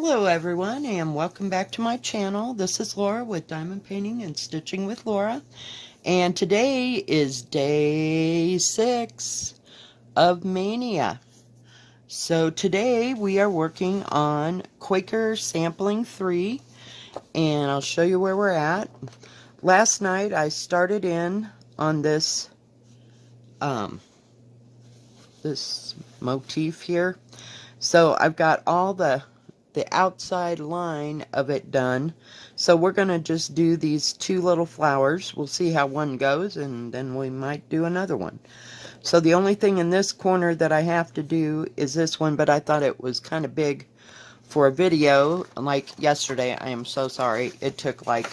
Hello everyone and welcome back to my channel. This is Laura with Diamond Painting and Stitching with Laura. And today is day 6 of Mania. So today we are working on Quaker Sampling 3 and I'll show you where we're at. Last night I started in on this this motif here. So I've got all the outside line of it done. So we're going to just do these two little flowers. We'll see how one goes and then we might do another one. So the only thing in this corner that I have to do is this one, but I thought it was kind of big for a video like yesterday. I am so sorry. It took like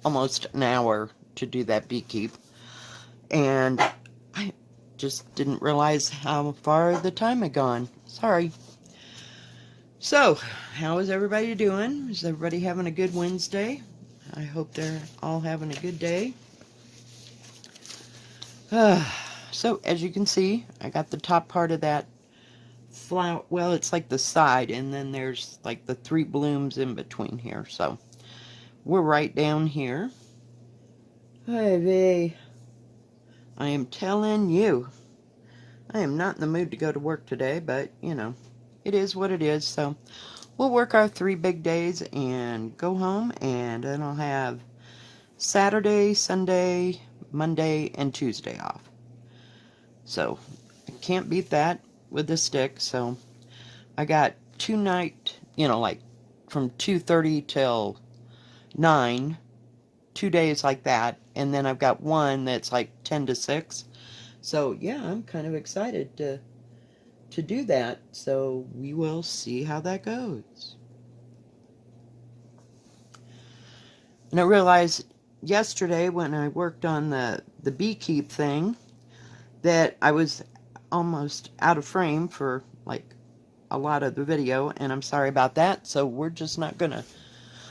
almost an hour to do that beekeep. And I just didn't realize how far the time had gone. Sorry. So, how is everybody doing? Is everybody having a good Wednesday? I hope they're all having a good day. So, as you can see, I got the top part of that flower. Well, it's like the side, and then there's like the 3 blooms in between here. So, we're right down here. Hi, Vay. I am telling you, I am not in the mood to go to work today, but, you know, it is what it is. So we'll work our 3 big days and go home, and then I'll have Saturday, Sunday, Monday, and Tuesday off. So I can't beat that with the stick. So I got 2 night, you know, like from 2:30 till 9, 2 days like that, and then I've got one that's like 10 to 6. So yeah, I'm kind of excited to do that, so we will see how that goes. And I realized yesterday when I worked on the beekeep thing that I was almost out of frame for like a lot of the video, and I'm sorry about that. So we're just not gonna,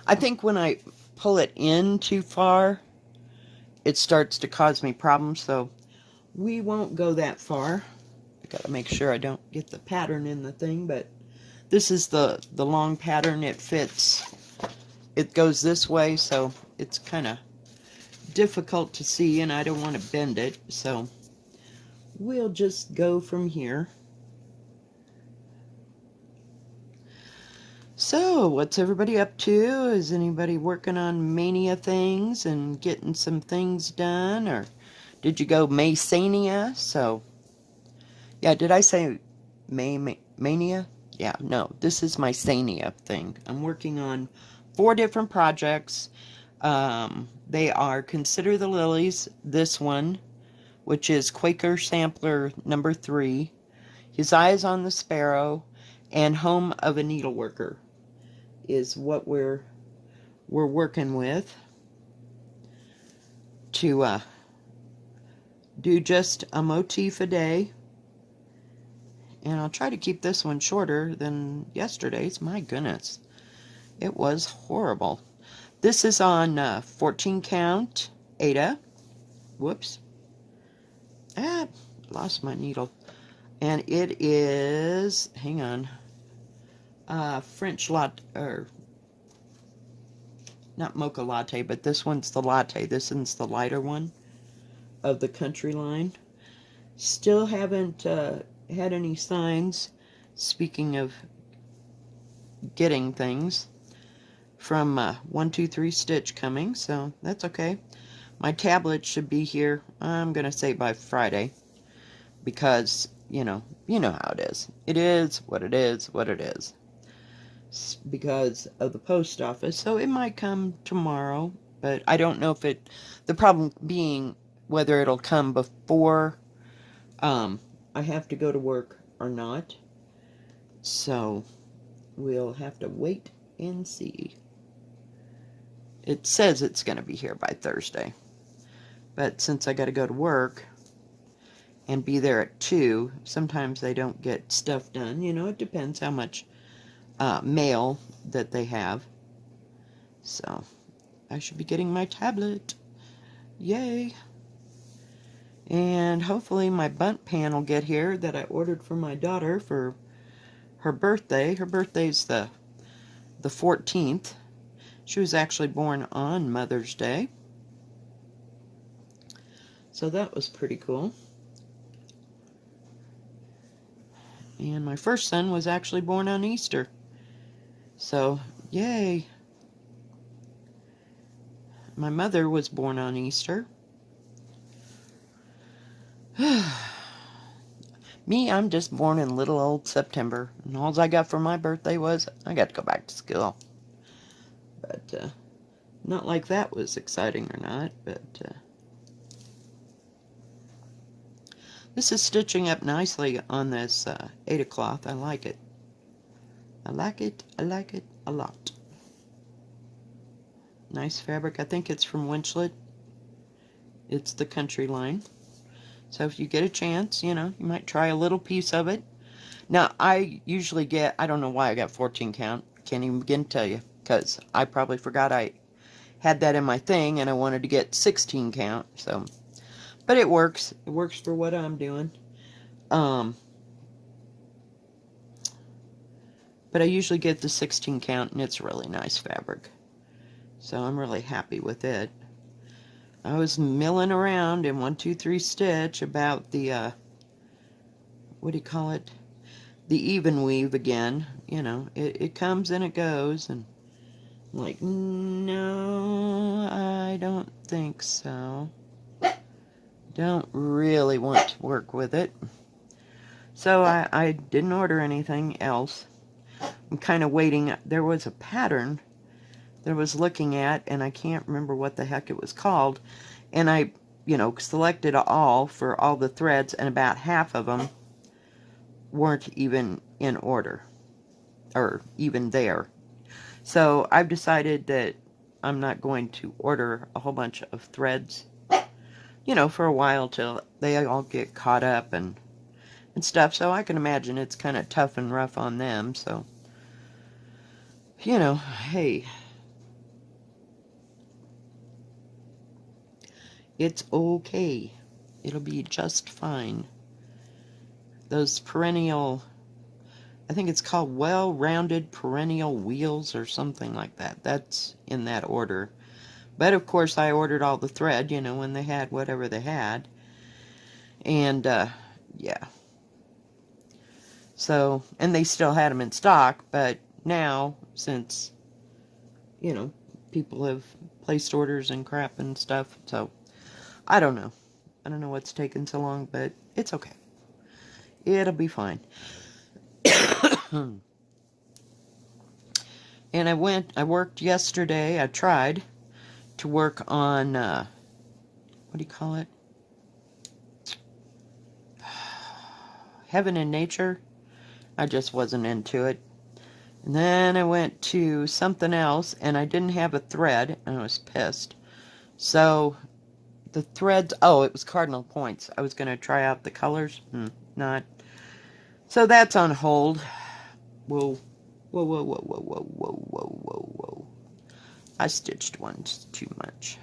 I think when I pull it in too far it starts to cause me problems, so we won't go that far. Gotta make sure I don't get the pattern in the thing, but this is the long pattern. It fits. It goes this way, so it's kind of difficult to see, and I don't want to bend it, so we'll just go from here. So, what's everybody up to? Is anybody working on Mania things and getting some things done, or did you go May-Sania? So, yeah, did I say Mania? Yeah, no, this is my Sania thing. I'm working on 4 different projects. They are Consider the Lilies, this one, which is Quaker Sampler number 3, His Eyes on the Sparrow, and Home of a Needleworker is what we're working with to do just a motif a day. And I'll try to keep this one shorter than yesterday's. My goodness. It was horrible. This is on 14 count Ada. Whoops. Lost my needle. And it is, hang on, French latte, or not mocha latte, but this one's the latte. This one's the lighter one of the country line. Still haven't had any signs, speaking of getting things, from 123 Stitch coming, so that's okay. My tablet should be here, I'm gonna say by Friday, because you know how it is. It is what it is, what it is, because of the post office. So it might come tomorrow, but I don't know if it, the problem being whether it'll come before I have to go to work or not. So we'll have to wait and see. It says it's going to be here by Thursday, but since I got to go to work and be there at 2, sometimes they don't get stuff done. You know, it depends how much mail that they have. So I should be getting my tablet. Yay. And hopefully my bunt pan will get here that I ordered for my daughter for her birthday. Her birthday's the the 14th. She was actually born on Mother's Day. So that was pretty cool. And my first son was actually born on Easter. So, yay. My mother was born on Easter. Me, I'm just born in little old September. And all I got for my birthday was I got to go back to school. But, not like that was exciting or not, but, this is stitching up nicely on this Aida cloth. I like it. I like it. I like it a lot. Nice fabric. I think it's from Winchlet. It's the country line. So if you get a chance, you know, you might try a little piece of it. Now, I usually get, I don't know why I got 14 count. Can't even begin to tell you. Because I probably forgot I had that in my thing and I wanted to get 16 count. So, but it works. It works for what I'm doing. But I usually get the 16 count and it's really nice fabric. So I'm really happy with it. I was milling around in 1, 2, 3 stitch about the, what do you call it? The even weave again. You know, it comes and it goes. And I'm like, no, I don't think so. Don't really want to work with it. So I didn't order anything else. I'm kind of waiting. There was a pattern that I was looking at, and I can't remember what the heck it was called. And I, you know, selected all for all the threads, and about half of them weren't even in order, or even there. So I've decided that I'm not going to order a whole bunch of threads, you know, for a while till they all get caught up and stuff. So I can imagine it's kind of tough and rough on them. So, you know, hey, it's okay. It'll be just fine. Those perennial, I think it's called well-rounded perennial wheels or something like that. That's in that order. But of course I ordered all the thread, you know, when they had whatever they had. And, yeah. So, and they still had them in stock, but now, since, you know, people have placed orders and crap and stuff, so, I don't know. I don't know what's taking so long, but it's okay. It'll be fine. And I worked yesterday, I tried to work on, what do you call it? Heaven and Nature. I just wasn't into it. And then I went to something else, and I didn't have a thread, and I was pissed. So, the threads, oh, it was Cardinal Points. I was going to try out the colors. Not. So that's on hold. Whoa. Whoa, whoa, whoa, whoa, whoa, whoa, whoa, whoa, whoa. I stitched one too much.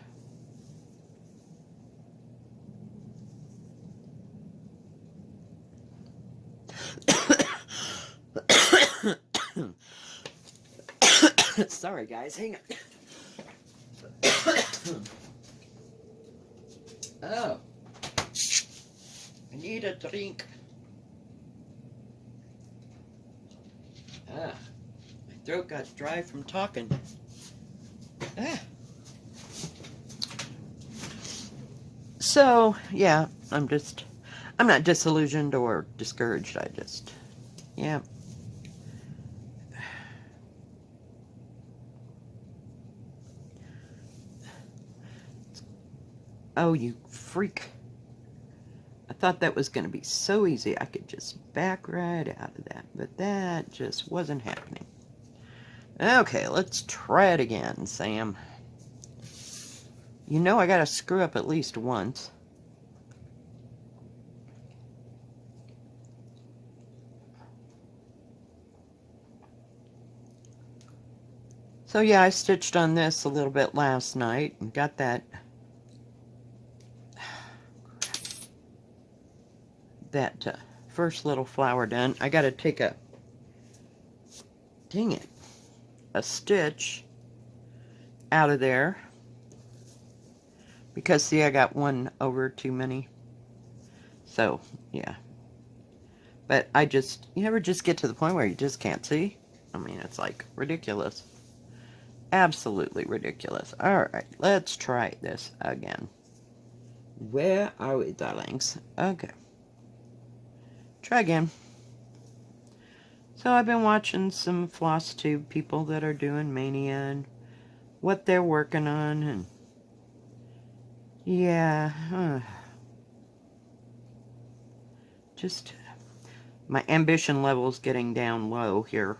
Sorry, guys. Hang on. Oh. I need a drink. My throat got dry from talking. So, yeah, I'm not disillusioned or discouraged. Yeah. Oh, you freak. I thought that was going to be so easy. I could just back right out of that. But that just wasn't happening. Okay, let's try it again, Sam. You know I got to screw up at least once. So yeah, I stitched on this a little bit last night and got that first little flower done. I got to take a, dang it, a stitch out of there. Because, see, I got one over too many. So, yeah. But you ever just get to the point where you just can't see? I mean, it's like ridiculous. Absolutely ridiculous. Alright, let's try this again. Where are we, darlings? Okay. Try again. So I've been watching some floss tube people that are doing Mania and what they're working on, and yeah, just my ambition level's getting down low here.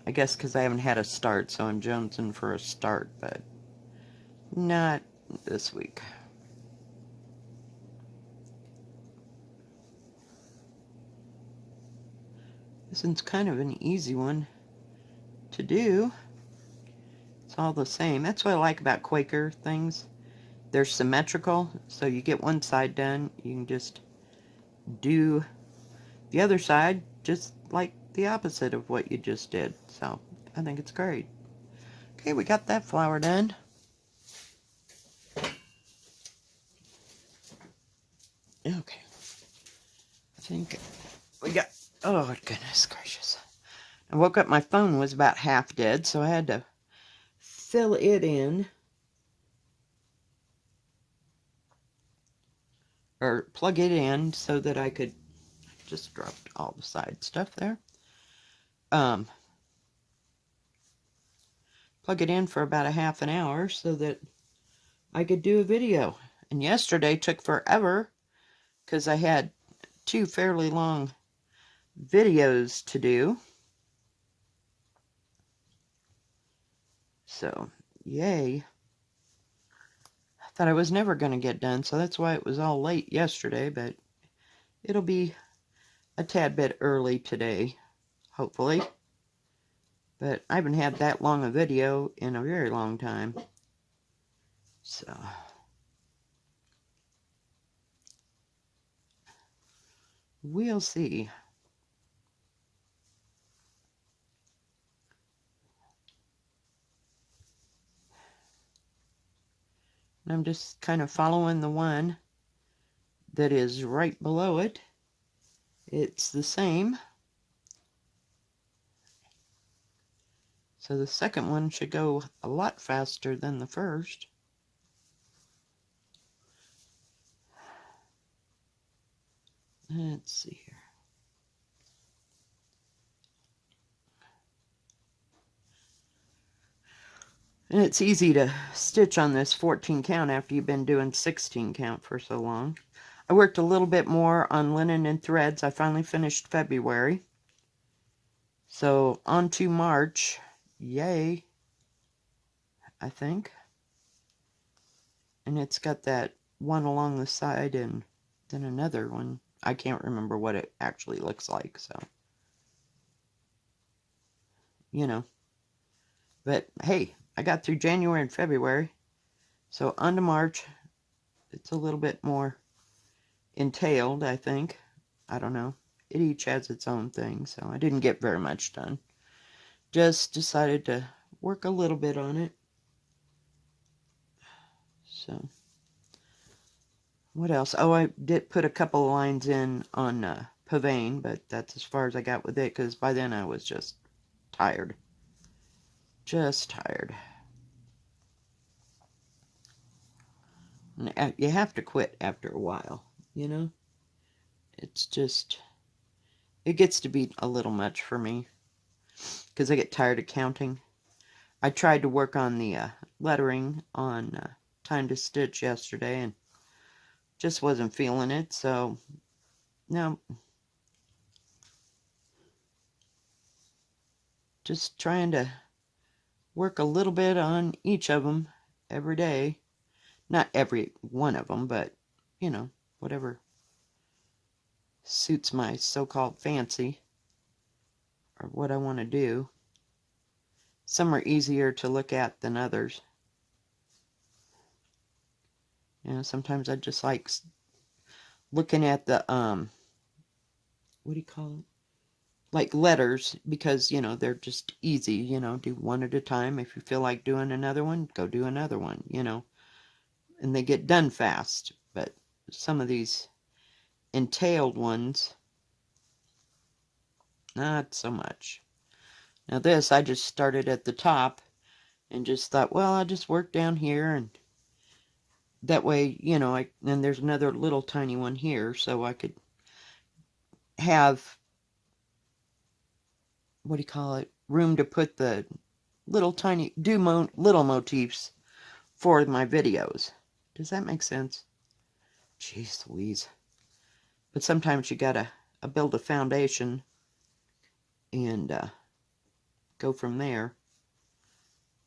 I guess because I haven't had a start, so I'm jonesing for a start, but not this week. This one's kind of an easy one to do. It's all the same. That's what I like about Quaker things. They're symmetrical, so you get one side done, you can just do the other side just like the opposite of what you just did. So I think it's great. Okay, we got that flower done. Okay. I think we got, oh goodness gracious. I woke up, my phone was about half dead, so I had to fill it in. Or plug it in so that I could, just dropped all the side stuff there. Plug it in for about a half an hour so that I could do a video. And yesterday took forever because I had 2 fairly long videos to do. So, yay. I thought I was never going to get done, so that's why it was all late yesterday, but it'll be a tad bit early today, hopefully. But I haven't had that long a video in a very long time. So, we'll see. And I'm just kind of following the one that is right below it. It's the same. So the second one should go a lot faster than the first. Let's see here. And it's easy to stitch on this 14 count after you've been doing 16 count for so long. I worked a little bit more on linen and threads. I finally finished February. So on to March. Yay, I think. And it's got that one along the side and then another one. I can't remember what it actually looks like, so. You know. But hey, I got through January and February. So on to March. It's a little bit more entailed, I think. I don't know. It each has its own thing, so I didn't get very much done. Just decided to work a little bit on it. So, what else? Oh, I did put a couple of lines in on Pavane, but that's as far as I got with it, because by then I was just tired. Just tired. And you have to quit after a while, you know? It's just, it gets to be a little much for me, because I get tired of counting. I tried to work on the lettering on Time to Stitch yesterday, and just wasn't feeling it, so no. Just trying to work a little bit on each of them every day. Not every one of them, but, you know, whatever suits my so-called fancy or what I want to do. Some are easier to look at than others. You know, sometimes I just like looking at the, what do you call it? like letters, because, you know, they're just easy, you know, do one at a time. If you feel like doing another one, go do another one, you know, and they get done fast. But some of these entailed ones, not so much. Now this, I just started at the top and just thought, well, I'll just work down here, and that way, you know, and there's another little tiny one here, so I could have, what do you call it, room to put the little tiny, little motifs for my videos. Does that make sense? Jeez Louise. But sometimes you gotta build a foundation and go from there.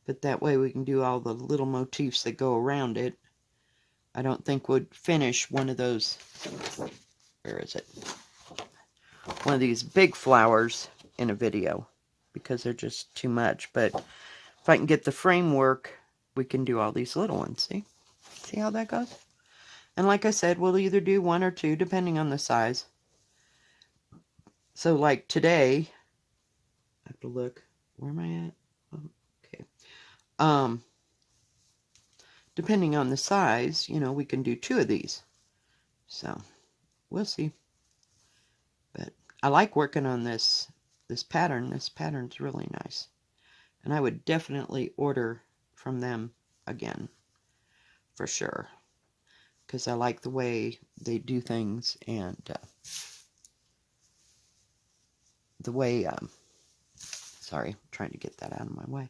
But that way we can do all the little motifs that go around it. I don't think would finish one of those, where is it? One of these big flowers in a video, because they're just too much. But if I can get the framework, we can do all these little ones. See how that goes? And like I said, we'll either do one or two, depending on the size. So like today, I have to look, where am I at? Oh, okay. Depending on the size, you know, we can do two of these. So we'll see. But I like working on this pattern. This pattern's really nice. And I would definitely order from them again, for sure. Because I like the way they do things, and the way, sorry, I'm trying to get that out of my way.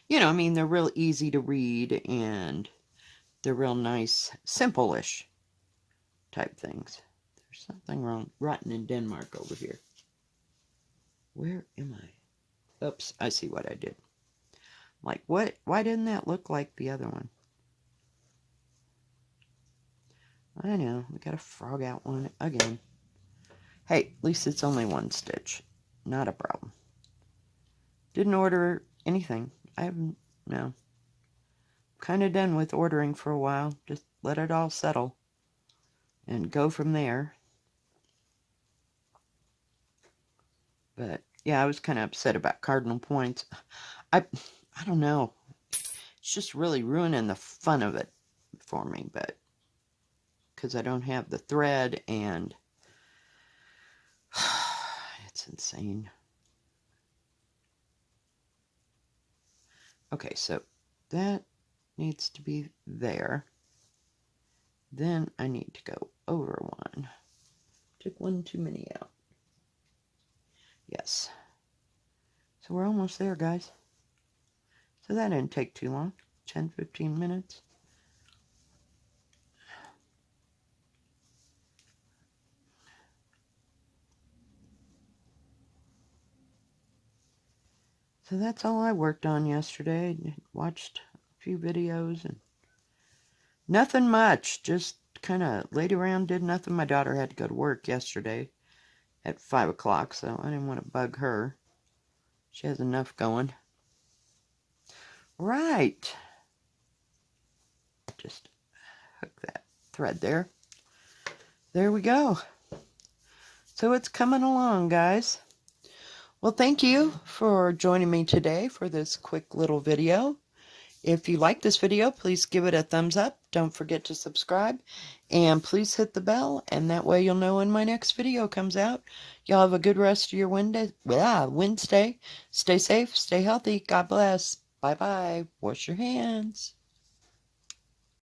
You know, I mean, they're real easy to read, and they're real nice, simple-ish type things. There's something wrong, rotten in Denmark over here. Where am I? Oops, I see what I did. Like, what? Why didn't that look like the other one? I know, we got a frog out one again. Hey, at least it's only one stitch. Not a problem. Didn't order anything. I haven't, no. Kind of done with ordering for a while. Just let it all settle and go from there. But yeah, I was kind of upset about cardinal points. I don't know. It's just really ruining the fun of it for me, but because I don't have the thread, and it's insane. Okay, so that needs to be there. Then I need to go over one. Took one too many out. Yes. So we're almost there, guys. So that didn't take too long. 10-15 minutes. So that's all I worked on yesterday. Watched a few videos and nothing much. Just kind of laid around, did nothing. My daughter had to go to work yesterday at 5 o'clock, so I didn't want to bug her. She has enough going. Right. Just hook that thread there. There we go. So it's coming along, guys. Well, thank you for joining me today for this quick little video. If you like this video, please give it a thumbs up. Don't forget to subscribe. And please hit the bell, and that way you'll know when my next video comes out. Y'all have a good rest of your Wednesday. Stay safe, stay healthy. God bless. Bye-bye. Wash your hands.